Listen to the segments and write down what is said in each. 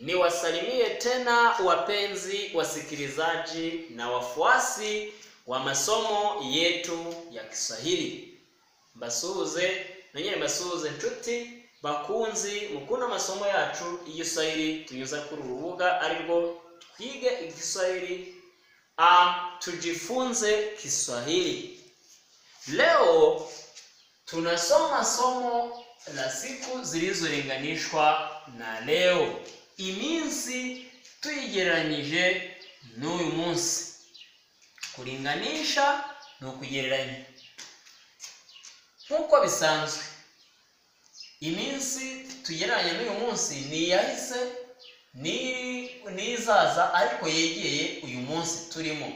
Niwasalimie tena wapenzi wasikilizaji na wafuasi wa masomo yetu ya Kiswahili. Mbasuhuze nanyewe mbasuhuze nshuti bakunzi mukunda masomo yacu igiswahili tunyuza kuri urubuga arirwo twige igiswahili tujifunze Kiswahili. Leo tunasoma somo la siku zilizolinganishwa na leo. Iminsi tuyigereranyije n'uyu munsi. Kulinganisha no kugereranya. Nkuko bisanzwe, iminsi tugereranya n'uyu munsi ni yahise ni izaza ariko yegeye uyu munsi turimo.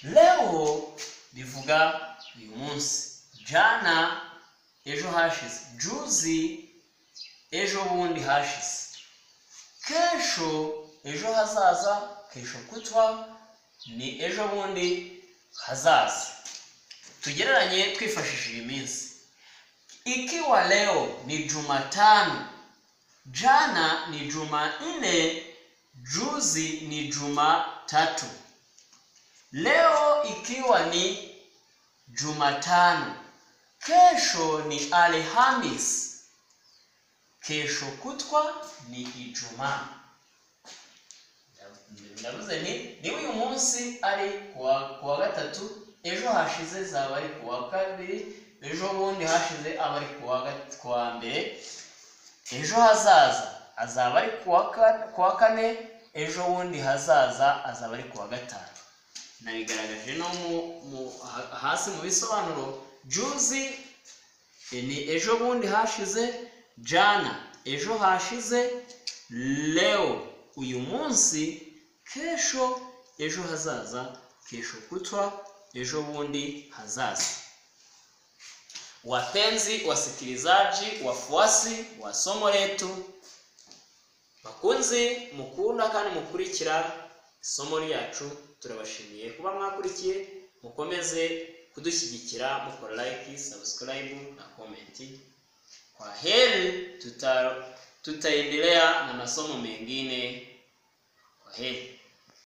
Leo bivuga uyu munsi, jana ejo hashize, juzi ejo bundi hashize, kesho ejo hazaza, kesho kutwa ni ejo bundi hazaza. Tugereranye twifashishije iminsi. Ikiwa leo ni Jumatano, jana ni Jumanne, juzi ni Jumatatu. Leo ikiwa ni Jumatano, kesho ni Alhamisi, kesho kutwa ni Ijumaa. Ndavuze ni uyu munsi ari kuwa gatatu, ejo hashize zaba ari kuwa kabiri, ejo bundi hashize aba ari kuwa mbere, ejo hazaza azaba ari kuwa kane, ejo bundi hazaza azaba ari kuwa gatanu. Nabigaragaje no hasi mu bisobanuro. Juzi ni ejo bundi hashize, jana ejo hashize, leo uyu munsi, kesho ejo hazaza, kesho kutwa ejo bundi hazaza. Wapenzi wasikilizaji, wafuasi wa somo letu, bakunzi mukunda kandi mukurikira somo ryacu, turabashimiye kuba mwakurikiye. Mukomeze kudushyigikira mukora like, subscribe na comment. Kwa heri, tutaendelea na masomo mengine. Kwa heri.